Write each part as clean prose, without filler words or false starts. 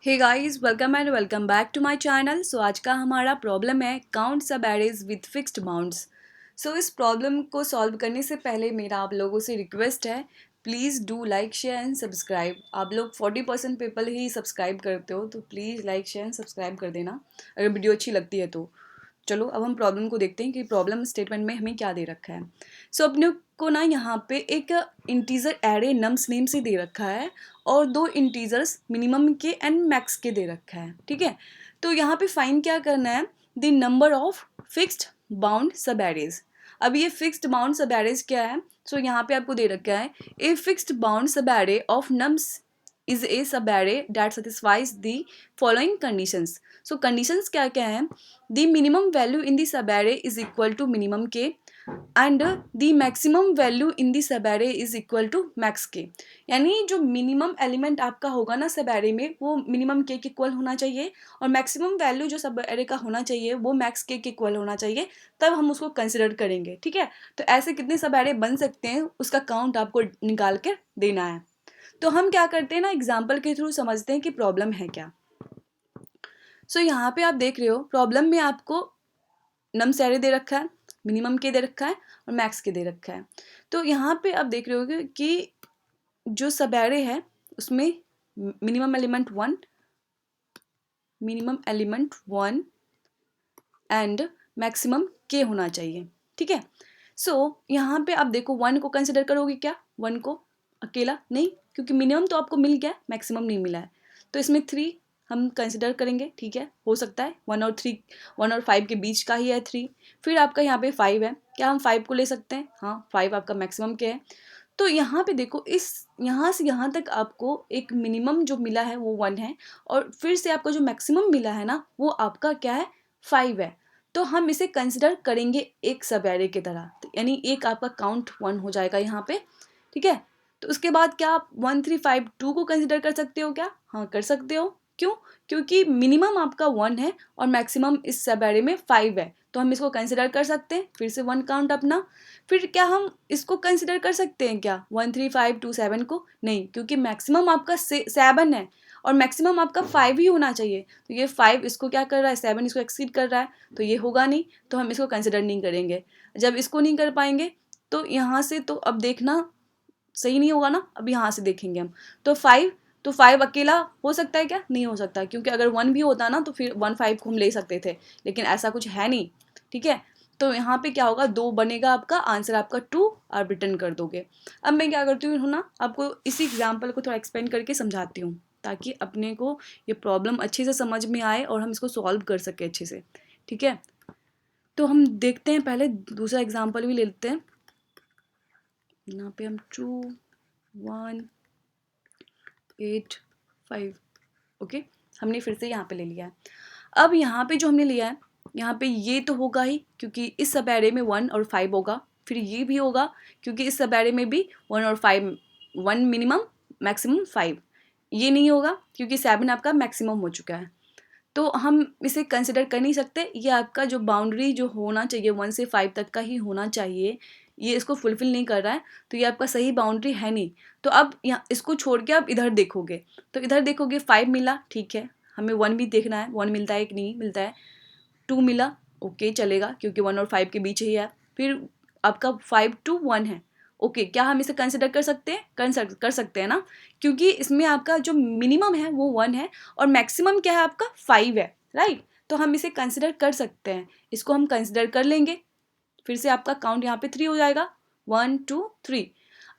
Hey guys, welcome and welcome back to my channel. So आज का हमारा problem है count sub arrays with fixed bounds. So इस problem को solve करने से पहले मेरा आप लोगों से रिक्वेस्ट है, please do like share and subscribe. आप लोग 40% पीपल ही सब्सक्राइब करते हो, तो please like share and subscribe कर देना अगर वीडियो अच्छी लगती है तो। चलो अब हम प्रॉब्लम को देखते हैं कि प्रॉब्लम स्टेटमेंट में हमें क्या दे रखा है। सो अपने को ना यहाँ पे एक इंटीजर एरे नम्स नेम से दे रखा है और दो integers minimum K and max के दे रखा है। ठीक है, तो यहाँ पे फाइंड क्या करना है, the number of fixed bound सब एरेज। अब ये फिक्स्ड बाउंड सब एरेज क्या है? सो यहाँ पे आपको दे रखा है, a fixed bound sub array of nums is a sub array that satisfies the following conditions. So conditions क्या क्या है? The minimum value in the sub array is equal to minimum K and the maximum value in the sub array is equal to max K. यानी जो minimum element आपका होगा ना सब array में, वो मिनिमम के इक्वल होना चाहिए और मैक्सिमम वैल्यू जो सब एरे का होना चाहिए वो मैक्स के इक्वल होना चाहिए, तब हम उसको कंसिडर करेंगे। ठीक है, तो ऐसे कितने सब एरे बन सकते हैं उसका काउंट आपको निकाल कर देना है। तो हम क्या करते हैं ना, एग्जाम्पल के थ्रू समझते हैं कि प्रॉब्लम है क्या। सो यहाँ पे आप देख रहे हो प्रॉब्लम में आपको नम्स एरे दे रखा है, मिनिमम के दे रखा है और मैक्स के दे रखा है। तो यहाँ पे आप देख रहे होगे कि जो सब एरे है उसमें minimum element one and maximum के होना चाहिए। ठीक है, सो यहाँ पे आप देखो वन को कंसिडर करोगे क्या? वन को अकेला नहीं, क्योंकि मिनिमम तो आपको मिल गया, मैक्सिमम नहीं मिला है। तो इसमें थ्री हम कंसिडर करेंगे। ठीक है, हो सकता है वन और फाइव के बीच का ही है थ्री। फिर आपका यहाँ पे फाइव है, क्या हम फाइव को ले सकते हैं? हाँ, फाइव आपका मैक्सिमम के है। तो यहाँ पे देखो, इस यहाँ से यहाँ तक आपको एक मिनिमम जो मिला है वो वन है और फिर से आपका जो मैक्सिमम मिला है ना वो आपका क्या है? फाइव है। तो हम इसे कंसिडर करेंगे एक सब एरे की तरह, तो यानी एक आपका काउंट वन हो जाएगा यहाँ पे। ठीक है, तो उसके बाद क्या आप 1352 को कंसिडर कर सकते हो क्या? हाँ, कर सकते हो। क्यों? क्योंकि मिनिमम आपका वन है और मैक्सिमम इस सब एरे में फाइव है, तो हम इसको कंसिडर कर सकते हैं। फिर से वन काउंट अपना। फिर क्या हम इसको कंसिडर कर सकते हैं क्या 13527 को? नहीं, क्योंकि मैक्सिमम आपका सेवन है और मैक्सिमम आपका फाइव ही होना चाहिए। तो ये फाइव इसको क्या कर रहा है? सेवन इसको एक्सीड कर रहा है, तो ये होगा नहीं, तो हम इसको कंसिडर नहीं करेंगे। जब इसको नहीं कर पाएंगे तो यहाँ से तो अब देखना सही नहीं होगा ना, अब यहाँ से देखेंगे हम। तो फाइव अकेला हो सकता है क्या? नहीं हो सकता, क्योंकि अगर वन भी होता ना तो फिर वन फाइव को हम ले सकते थे, लेकिन ऐसा कुछ है नहीं। ठीक है, तो यहाँ पे क्या होगा? दो बनेगा आपका आंसर, आपका टू आप रिटर्न कर दोगे। अब मैं क्या करती हूँ ना, आपको इसी एग्जाम्पल को थोड़ा एक्सप्लेन करके समझाती हूँ, ताकि अपने को ये प्रॉब्लम अच्छे से समझ में आए और हम इसको सॉल्व कर सके अच्छे से। ठीक है, तो हम देखते हैं, पहले दूसरा एग्जाम्पल भी ले लेते हैं। यहाँ पे हम 2 1 8 5 ओके, हमने फिर से यहाँ पे ले लिया है। अब यहाँ पे जो हमने लिया है, यहाँ पे ये तो होगा ही, क्योंकि इस सब एरे में वन और फाइव होगा। फिर ये भी होगा, क्योंकि इस सब एरे में भी वन और five, one minimum maximum five. ये नहीं होगा क्योंकि सेवन आपका मैक्सिमम हो चुका है, तो हम इसे कंसिडर कर नहीं सकते। ये आपका जो बाउंड्री जो होना चाहिए वन से फाइव तक का ही होना चाहिए, ये इसको फुलफिल नहीं कर रहा है, तो ये आपका सही बाउंड्री है नहीं। तो अब यहाँ इसको छोड़ के आप इधर देखोगे, तो इधर देखोगे फाइव मिला, ठीक है, हमें वन भी देखना है, वन मिलता है कि नहीं मिलता है। टू मिला, ओके चलेगा, क्योंकि वन और फाइव के बीच ही है। फिर आपका 5 to 1 है, ओके, क्या हम इसे कंसिडर कर सकते हैं? कर सकते हैं ना, क्योंकि इसमें आपका जो मिनिमम है वो वन है और मैक्सिमम क्या है आपका? फाइव है, राइट। तो हम इसे कंसिडर कर सकते हैं, इसको हम कंसिडर कर लेंगे। फिर से आपका काउंट यहाँ पे थ्री हो जाएगा, 1 2 3।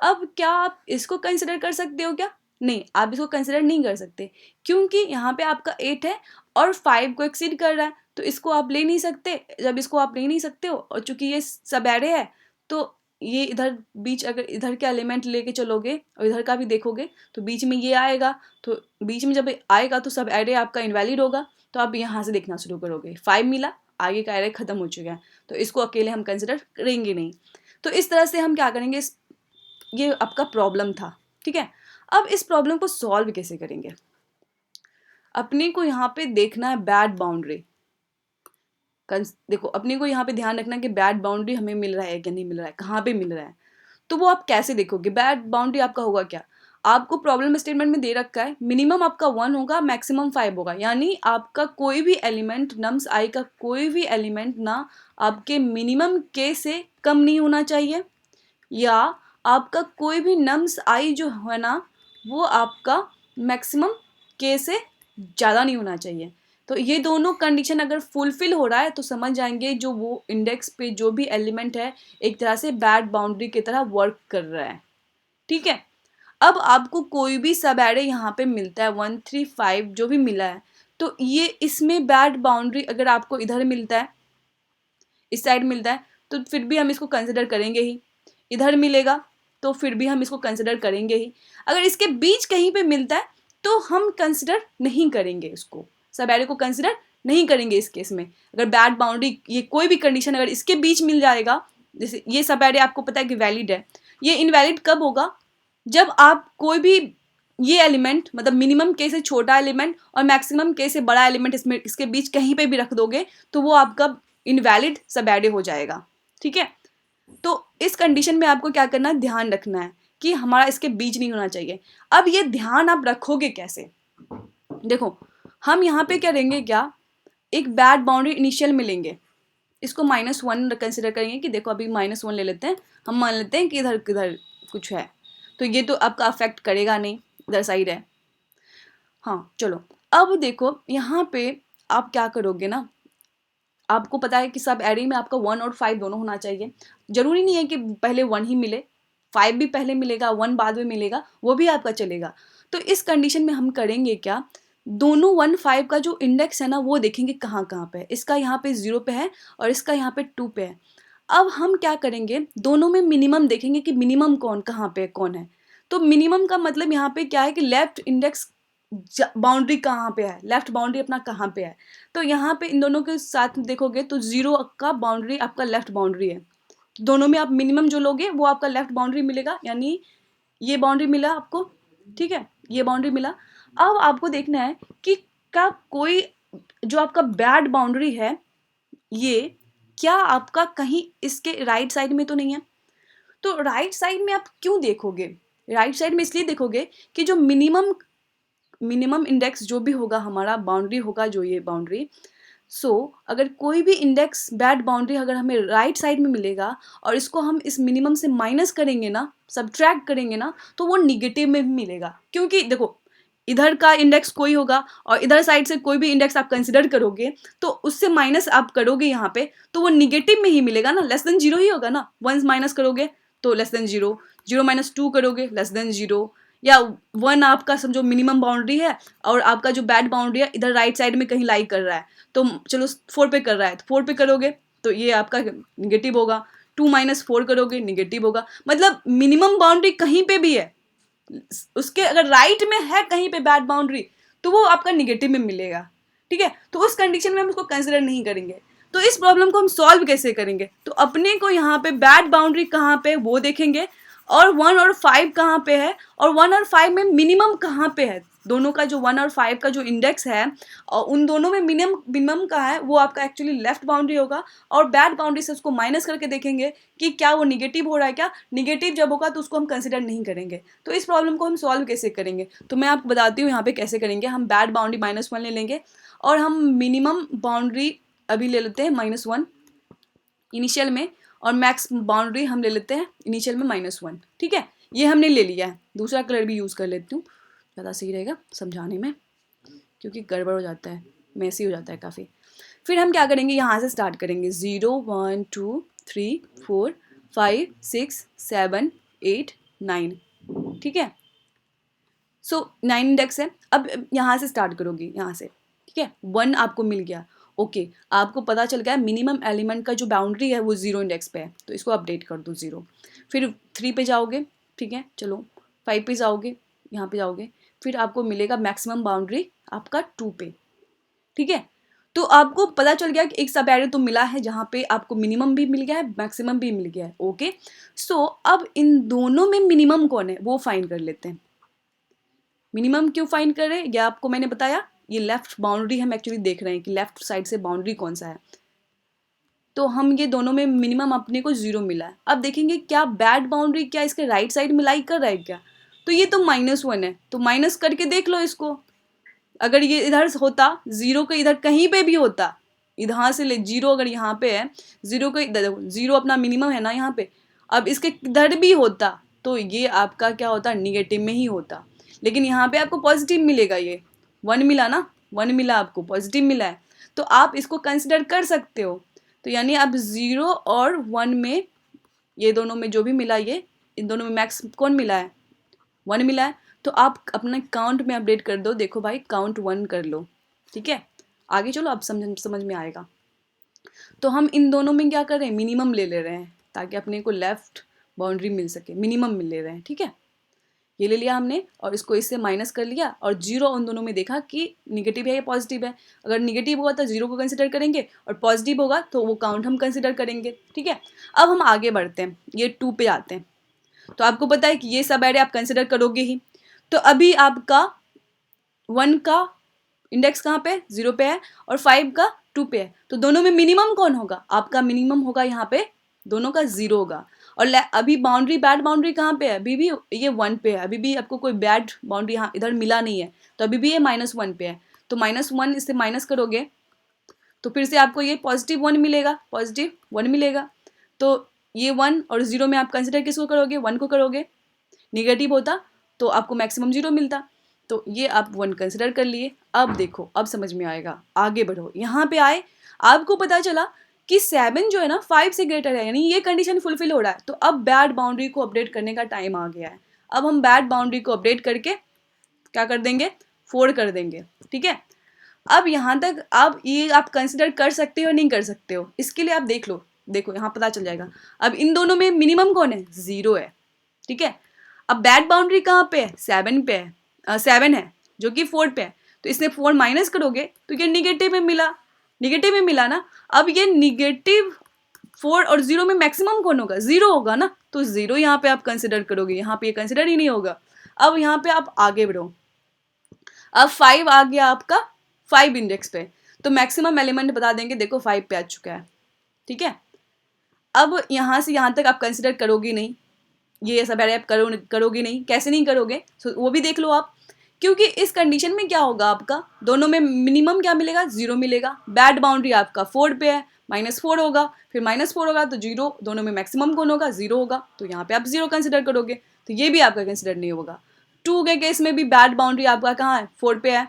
अब क्या आप इसको कंसिडर कर सकते हो क्या? नहीं, आप इसको कंसिडर नहीं कर सकते, क्योंकि यहाँ पे आपका 8 है और 5 को एक्सीड कर रहा है, तो इसको आप ले नहीं सकते। जब इसको आप ले नहीं सकते हो और चूंकि ये सब एरे है, तो ये इधर बीच, अगर इधर के एलिमेंट लेके चलोगे और इधर का भी देखोगे तो बीच में ये आएगा, तो बीच में जब आएगा तो सब एरे आपका इनवैलिड होगा। तो आप यहाँ से देखना शुरू करोगे, 5 मिला, आगे का एरे खत्म हो चुका है, तो इसको अकेले हम कंसिडर करेंगे नहीं। तो इस तरह से हम क्या करेंगे, ये आपका प्रॉब्लम था। ठीक है, अब इस प्रॉब्लम को सॉल्व कैसे करेंगे? अपने को यहाँ पे देखना है बैड बाउंड्री। देखो, अपने को यहाँ पे ध्यान रखना है कि बैड बाउंड्री हमें मिल रहा है कि नहीं मिल रहा है, कहाँ पे मिल रहा है। तो वो आप कैसे देखोगे? बैड बाउंड्री आपका होगा क्या? आपको प्रॉब्लम स्टेटमेंट में दे रखा है मिनिमम आपका 1 होगा, मैक्सिमम 5 होगा, यानी आपका कोई भी एलिमेंट नम्स आई का कोई भी एलिमेंट ना आपके मिनिमम के से कम नहीं होना चाहिए, या आपका कोई भी नम्स आई जो है ना वो आपका मैक्सिमम के से ज़्यादा नहीं होना चाहिए। तो ये दोनों कंडीशन अगर फुलफिल हो रहा है तो समझ जाएंगे जो वो इंडेक्स पे जो भी एलिमेंट है एक तरह से बैड बाउंड्री की तरह वर्क कर रहा है। ठीक है, अब आपको कोई भी सब एरे यहाँ पे मिलता है 1 3 5 जो भी मिला है, तो ये इसमें बैड बाउंड्री अगर आपको इधर मिलता है, इस साइड मिलता है, तो फिर भी हम इसको कंसिडर करेंगे ही। इधर मिलेगा तो फिर भी हम इसको कंसिडर करेंगे ही। अगर इसके बीच कहीं पे मिलता है तो हम कंसिडर नहीं करेंगे, इसको सब एरे को कंसिडर नहीं करेंगे इस केस में। अगर बैड बाउंड्री ये कोई भी कंडीशन अगर इसके बीच मिल जाएगा, जैसे ये सब एरे आपको पता है कि वैलिड है, ये इनवैलिड कब होगा, जब आप कोई भी ये एलिमेंट मतलब मिनिमम के से छोटा एलिमेंट और मैक्सिमम के से बड़ा एलिमेंट इसमें इसके बीच कहीं पे भी रख दोगे तो वो आपका इनवैलिड सब एरे हो जाएगा। ठीक है, तो इस कंडीशन में आपको क्या करना है, ध्यान रखना है कि हमारा इसके बीच नहीं होना चाहिए। अब ये ध्यान आप रखोगे कैसे, देखो हम यहाँ पे करेंगे क्या, एक बैड बाउंड्री इनिशियल में लेंगे, इसको -1 कंसिडर करेंगे कि देखो अभी -1 ले लेते हैं, हम मान लेते हैं कि इधर किधर कुछ है, तो ये तो आपका अफेक्ट करेगा नहीं, इधर साइड है। हाँ चलो, अब देखो यहाँ पे आप क्या करोगे ना, आपको पता है कि सब एरे में आपका 1 और 5 दोनों होना चाहिए। जरूरी नहीं है कि पहले 1 ही मिले, 5 भी पहले मिलेगा, 1 बाद में मिलेगा, वो भी आपका चलेगा। तो इस कंडीशन में हम करेंगे क्या, दोनों 1 5 का जो इंडेक्स है ना वो देखेंगे कहाँ कहाँ पे है। इसका यहाँ पे 0 पे है और इसका यहाँ पे 2 पे है। अब हम क्या करेंगे, दोनों में मिनिमम देखेंगे कि मिनिमम कौन कहाँ पे कौन है। तो मिनिमम का मतलब यहाँ पे क्या है कि लेफ्ट इंडेक्स बाउंड्री कहाँ पे है, लेफ्ट बाउंड्री अपना कहाँ पे है। तो यहाँ पे इन दोनों के साथ देखोगे तो 0 का बाउंड्री आपका लेफ्ट बाउंड्री है। दोनों में आप मिनिमम जो लोगे वो आपका लेफ्ट बाउंड्री मिलेगा, यानी ये बाउंड्री मिला आपको। ठीक है, ये बाउंड्री मिला। अब आपको देखना है कि क्या कोई जो आपका बैड बाउंड्री है ये क्या आपका कहीं इसके राइट साइड में तो नहीं है। तो राइट साइड में आप क्यों देखोगे, राइट साइड में इसलिए देखोगे कि जो मिनिमम इंडेक्स जो भी होगा हमारा बाउंड्री होगा, जो ये बाउंड्री, अगर कोई भी इंडेक्स बैड बाउंड्री अगर हमें राइट साइड में मिलेगा और इसको हम इस मिनिमम से माइनस करेंगे ना, सब्ट्रैक्ट करेंगे ना, तो वो निगेटिव में भी मिलेगा। क्योंकि देखो इधर का इंडेक्स कोई होगा और इधर साइड से कोई भी इंडेक्स आप कंसिडर करोगे तो उससे माइनस आप करोगे यहाँ पे तो वो निगेटिव में ही मिलेगा ना, लेस देन 0 ही होगा ना। 1 माइनस करोगे तो लेस देन 0, 0 - 2 करोगे लेस देन 0, या 1 आपका समझो मिनिमम बाउंड्री है और आपका जो बैड बाउंड्री है इधर राइट साइड में कहीं लाई कर रहा है, तो चलो 4 पे कर रहा है तो 4 पे करोगे तो ये आपका निगेटिव होगा। 2 - 4 करोगे निगेटिव होगा। मतलब मिनिमम बाउंड्री कहीं पे भी है, उसके अगर राइट में है कहीं पे बैड बाउंड्री तो वो आपका निगेटिव में मिलेगा। ठीक है, तो उस कंडीशन में हम उसको कंसिडर नहीं करेंगे। तो इस प्रॉब्लम को हम सॉल्व कैसे करेंगे, तो अपने को यहाँ पे बैड बाउंड्री कहाँ पे वो देखेंगे और 1 और 5 कहाँ पे है और 1 और 5 में मिनिमम कहाँ पे है। दोनों का जो 1 और 5 का जो इंडेक्स है और उन दोनों में मिनिमम कहाँ है वो आपका एक्चुअली लेफ्ट बाउंड्री होगा, और बैड बाउंड्री से उसको माइनस करके देखेंगे कि क्या वो निगेटिव हो रहा है क्या। निगेटिव जब होगा तो उसको हम कंसिडर नहीं करेंगे। तो इस प्रॉब्लम को हम सॉल्व कैसे करेंगे, तो मैं आपको बताती हूँ यहाँ पे कैसे करेंगे। हम बैड बाउंड्री -1 ले लेंगे और हम मिनिमम बाउंड्री अभी ले लेते हैं -1 इनिशियल में, और मैक्स बाउंड्री हम ले लेते हैं इनिशियल में -1। ठीक है, ये हमने ले लिया है। दूसरा कलर भी यूज़ कर लेती हूँ, ज़्यादा सही रहेगा समझाने में, क्योंकि गड़बड़ हो जाता है, मैसी हो जाता है काफ़ी। फिर हम क्या करेंगे, यहाँ से स्टार्ट करेंगे 0 1 2 3 4 5 6 7 8 9। ठीक है, 9 इंडेक्स है। अब यहाँ से स्टार्ट करोगी, यहाँ से। ठीक है, 1 आपको मिल गया, ओके आपको पता चल गया मिनिमम एलिमेंट का जो बाउंड्री है वो 0 इंडेक्स पे है, तो इसको अपडेट कर दो 0। फिर 3 पे जाओगे, ठीक है चलो 5 पे जाओगे, यहाँ पे जाओगे, फिर आपको मिलेगा मैक्सिमम बाउंड्री आपका 2 पे। ठीक है, तो आपको पता चल गया कि एक सब एरे तो मिला है जहाँ पे आपको मिनिमम भी मिल गया है मैक्सिमम भी मिल गया है। ओके, अब इन दोनों में मिनिमम कौन है वो फाइंड कर लेते हैं। मिनिमम क्यों फाइंड कर रहे हैं ये आपको मैंने बताया, ये लेफ्ट बाउंड्री हम एक्चुअली देख रहे हैं कि लेफ्ट साइड से बाउंड्री कौन सा है। तो हम ये दोनों में मिनिमम अपने को 0 मिला है। अब देखेंगे क्या बैड बाउंड्री क्या इसके राइट साइड में लाई कर रहा है क्या, तो ये तो -1 है, तो माइनस करके देख लो इसको। अगर ये इधर होता, जीरो के इधर कहीं पे भी होता, इधर से ले जीरो अगर यहाँ पे है, जीरो के देखो जीरो अपना मिनिमम है ना यहाँ पे, अब इसके इधर भी होता तो ये आपका क्या होता, निगेटिव में ही होता। लेकिन यहाँ पे आपको पॉजिटिव मिलेगा, ये 1 मिला ना, 1 मिला आपको, पॉजिटिव मिला है, तो आप इसको कंसिडर कर सकते हो। तो यानी आप 0 और 1 में, ये दोनों में जो भी मिला, ये इन दोनों में मैक्स कौन मिला है, 1 मिला है। तो आप अपने काउंट में अपडेट कर दो, देखो भाई काउंट 1 कर लो, ठीक है। आगे चलो, आप समझ में आएगा। तो हम इन दोनों में क्या कर रहे हैं, मिनिमम ले ले रहे हैं ताकि अपने को लेफ्ट बाउंड्री मिल सके, मिनिमम मिल ले रहे हैं, ठीक है। ये ले लिया हमने और इसको इससे माइनस कर लिया, और जीरो उन दोनों में देखा कि निगेटिव है या पॉजिटिव है। अगर निगेटिव होगा तो जीरो को कंसिडर करेंगे, और पॉजिटिव होगा तो वो काउंट हम कंसिडर करेंगे, ठीक है। अब हम आगे बढ़ते हैं, ये 2 पे आते हैं। तो आपको पता है कि ये सब एरे आप कंसिडर करोगे ही। तो अभी आपका 1 का इंडेक्स कहाँ पे, 0 पे है, और 5 का 2 पे है। तो दोनों में मिनिमम कौन होगा, आपका मिनिमम होगा यहाँ पे, दोनों का 0 होगा। और अभी बाउंड्री, बैड बाउंड्री कहाँ पे है, अभी भी ये 1 पे है, अभी भी आपको कोई बैड बाउंड्री यहाँ इधर मिला नहीं है, तो अभी भी ये -1 पे है। तो -1 इससे माइनस करोगे तो फिर से आपको ये +1 मिलेगा, +1 मिलेगा। तो ये 1 और 0 में आप कंसिडर किसको करोगे, 1 को करोगे। निगेटिव होता तो आपको मैक्सिमम 0 मिलता, तो ये आप 1 कंसिडर कर लिए। अब देखो, अब समझ में आएगा, आगे बढ़ो। यहाँ पे आए, आपको पता चला कि 7 जो है ना 5 से ग्रेटर है, यानी ये कंडीशन फुलफिल हो रहा है। तो अब बैड बाउंड्री को अपडेट करने का टाइम आ गया है। अब हम बैड बाउंड्री को अपडेट करके क्या कर देंगे, 4 कर देंगे, ठीक है। अब यहाँ तक आप ये आप कंसिडर कर सकते हो नहीं कर सकते हो, इसके लिए आप देख लो, देखो यहाँ पता चल जाएगा। अब इन दोनों में मिनिमम कौन है, 0 है, ठीक है। अब बैड बाउंड्री कहाँ पे है, 7 पे है, 7 है जो कि 4 पे है। तो इसमें 4 माइनस करोगे तो ये निगेटिव में मिला, निगेटिव में मिला ना। अब ये निगेटिव 4 और 0 में मैक्सिमम कौन होगा, 0 होगा ना, तो 0 यहाँ पे आप कंसिडर करोगे, यहाँ पे ये कंसिडर ही नहीं होगा। अब यहाँ पे आप आगे बढ़ो, अब 5 आ गया आपका 5 इंडेक्स पे, तो मैक्सिमम एलिमेंट बता देंगे, देखो 5 पे आ चुका है, ठीक है। अब यहाँ से यहाँ तक आप कंसिडर करोगे नहीं, ये सब आप करोगे नहीं, कैसे नहीं करोगे, वो भी देख लो आप। क्योंकि इस कंडीशन में क्या होगा, आपका दोनों में मिनिमम क्या मिलेगा, 0 मिलेगा। बैड बाउंड्री आपका 4 पे है, -4 होगा, फिर -4 होगा तो 0, दोनों में मैक्सिमम कौन होगा, 0 होगा, तो यहाँ पे आप 0 कंसिडर करोगे, तो ये भी आपका कंसिडर नहीं होगा। 2 के केस में भी बैड बाउंड्री आपका कहाँ है, 4 पे है,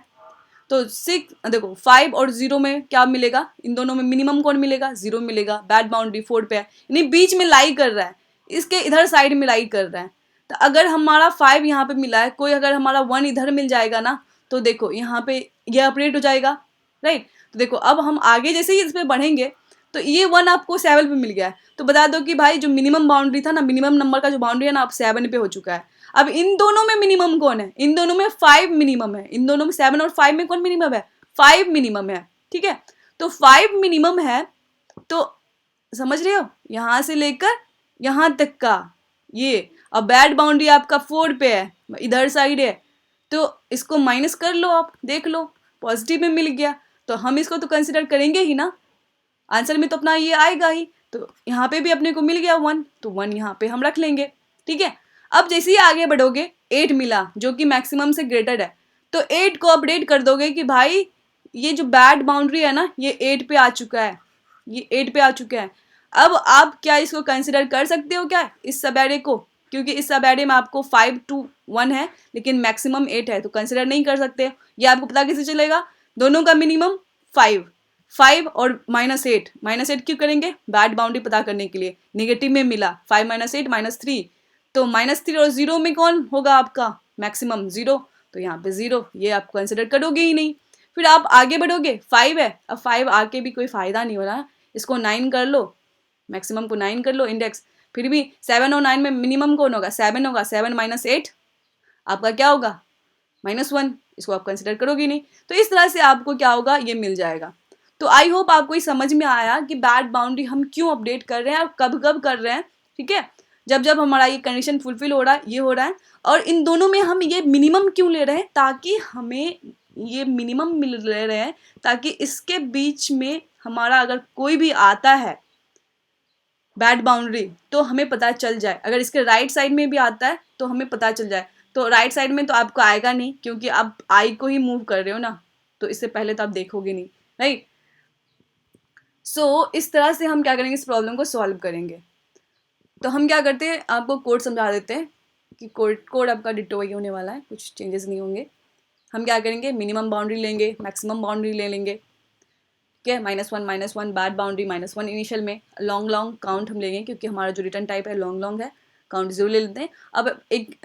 तो 6 देखो 5 और 0 में क्या मिलेगा, इन दोनों में मिनिमम कौन मिलेगा, 0 मिलेगा। बैड बाउंड्री 4 पे है, यानी बीच में लाई कर रहा है, इसके इधर साइड में लाई कर रहा है। तो अगर हमारा 5 यहाँ पे मिला है, कोई अगर हमारा 1 इधर मिल जाएगा ना, तो देखो यहाँ पे ये अपडेट हो जाएगा, राइट। तो देखो अब हम आगे जैसे ही इस पर बढ़ेंगे, तो ये 1 आपको 7 पे मिल गया है, तो बता दो कि भाई जो मिनिमम बाउंड्री था ना, मिनिमम नंबर का जो बाउंड्री है ना, अब 7 पे हो चुका है। अब इन दोनों में मिनिमम कौन है, इन दोनों में 5 मिनिमम है, इन दोनों में 7 और 5 में कौन मिनिमम है, 5 मिनिमम है, ठीक है। तो 5 मिनिमम है, तो समझ रहे हो, यहाँ से लेकर यहाँ तक का ये। अब बैड बाउंड्री आपका 4 पे है, इधर साइड है, तो इसको माइनस कर लो, आप देख लो पॉजिटिव में मिल गया, तो हम इसको तो कंसिडर करेंगे ही ना, आंसर में तो अपना ये आएगा ही। तो यहाँ पे भी अपने को मिल गया 1, तो 1 यहाँ पे हम रख लेंगे, ठीक है। अब जैसे ही आगे बढ़ोगे 8 मिला जो कि मैक्सिमम से ग्रेटर है, तो 8 को अपडेट कर दोगे कि भाई ये जो बैड बाउंड्री है ना, ये 8 पे आ चुका है, ये 8 पे आ चुका है। अब आप क्या इसको कंसिडर कर सकते हो क्या, इस सब एरे को, क्योंकि इस सब एरे में आपको 5 to 1 है, लेकिन मैक्सिमम 8 है, तो कंसिडर नहीं कर सकते। ये आपको पता कैसे चलेगा, दोनों का मिनिमम 5 और -8 क्यों करेंगे, बैड बाउंड्री पता करने के लिए, निगेटिव में मिला 5 - 8 -3, तो -3 और 0 में कौन होगा आपका मैक्सिमम, 0, तो यहाँ पे 0, ये आप कंसिडर करोगे ही नहीं। फिर आप आगे बढ़ोगे, 5 है, अब 5 आके भी कोई फायदा नहीं हो रहा, इसको 9 कर लो, मैक्सिमम को 9 कर लो इंडेक्स, फिर भी 7 और 9 में मिनिमम कौन होगा, 7 होगा, 7 - 8 आपका क्या होगा, -1, इसको आप कंसिडर करोगे नहीं। तो इस तरह से आपको क्या होगा, ये मिल जाएगा। तो आई होप आपको ये समझ में आया कि बैड बाउंड्री हम क्यों अपडेट कर रहे हैं और कब कब कर रहे हैं, ठीक है। जब जब हमारा ये कंडीशन फुलफिल हो रहा है, ये हो रहा है, और इन दोनों में हम ये मिनिमम क्यों ले रहे हैं, ताकि हमें ये मिनिमम मिल ले रहे हैं, ताकि इसके बीच में हमारा अगर कोई भी आता है बैड बाउंड्री तो हमें पता चल जाए, अगर इसके राइट साइड में भी आता है तो हमें पता चल जाए। तो राइट साइड में तो आपको आएगा नहीं, क्योंकि आप आई को ही मूव कर रहे हो ना, तो इससे पहले तो आप देखोगे नहीं, राइट। सो इस तरह से हम क्या करेंगे, इस प्रॉब्लम को सॉल्व करेंगे। तो हम क्या करते हैं, आपको कोड समझा देते हैं कि कोड आपका डिट्टो वही होने वाला है, कुछ चेंजेस नहीं होंगे। हम क्या करेंगे, मिनिमम बाउंड्री लेंगे, मैक्सिमम बाउंड्री ले लेंगे, ठीक है। -1 बैड बाउंड्री, -1 इनिशियल में, लॉन्ग लॉन्ग काउंट हम लेंगे क्योंकि हमारा जो रिटर्न टाइप है लॉन्ग लॉन्ग है, काउंट 0 ले लेते हैं। अब एक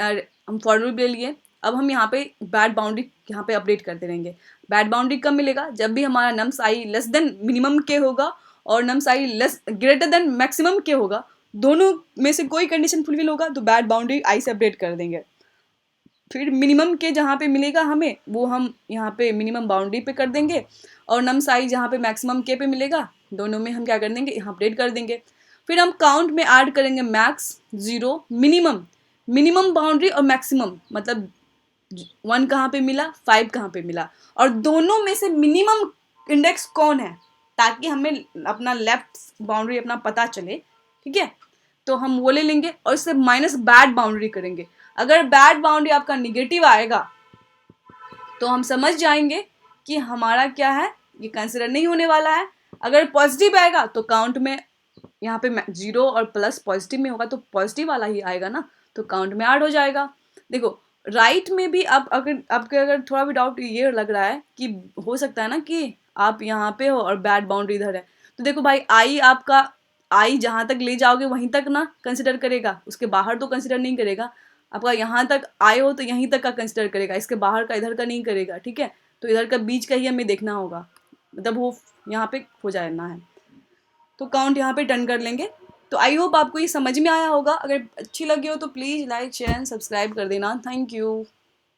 हम फॉर लूप ले लिए। अब हम यहाँ पे बैड बाउंड्री यहाँ पे अपडेट करते रहेंगे। बैड बाउंड्री कब मिलेगा, जब भी हमारा नम्स आई लेस देन मिनिमम के होगा और नम्स आई लेस ग्रेटर देन मैक्सिमम के होगा, दोनों में से कोई कंडीशन फुलफिल होगा तो बैड बाउंड्री आई से अपडेट कर देंगे। फिर मिनिमम के जहाँ पे मिलेगा हमें, वो हम यहाँ पे मिनिमम बाउंड्री पे कर देंगे, और नम साइज जहाँ पे मैक्सिमम के पे मिलेगा, दोनों में हम क्या कर देंगे, यहाँ अपडेट कर देंगे। फिर हम काउंट में ऐड करेंगे मैक्स, 0, मिनिमम बाउंड्री और मैक्सिमम, मतलब 1 कहाँ पे मिला, 5 कहाँ पे मिला, और दोनों में से मिनिमम इंडेक्स कौन है, ताकि हमें अपना लेफ्ट बाउंड्री अपना पता चले, ठीक है। तो हम वो ले लेंगे और इससे माइनस बैड बाउंड्री करेंगे। अगर बैड बाउंड्री आपका निगेटिव आएगा तो हम समझ जाएंगे कि हमारा क्या है, ये कंसिडर नहीं होने वाला है। अगर पॉजिटिव आएगा तो काउंट में यहाँ पे 0 और प्लस पॉजिटिव में होगा तो पॉजिटिव वाला ही आएगा ना, तो काउंट में ऐड हो जाएगा। देखो राइट में भी आप अगर थोड़ा भी डाउट ये लग रहा है कि हो सकता है ना कि आप यहाँ पे हो और बैड बाउंड्री इधर है, तो देखो भाई आई आपका, आई जहाँ तक ले जाओगे वहीं तक ना कंसिडर करेगा, उसके बाहर तो कंसिडर नहीं करेगा। आपका यहाँ तक आए हो तो यहीं तक का कंसिडर करेगा, इसके बाहर का इधर का नहीं करेगा, ठीक है। तो इधर का बीच का ही हमें देखना होगा, मतलब वो यहाँ पे हो जाना है, तो काउंट यहाँ पे डन कर लेंगे। तो आई होप आपको ये समझ में आया होगा। अगर अच्छी लगी हो तो please like share and subscribe कर देना। Thank you.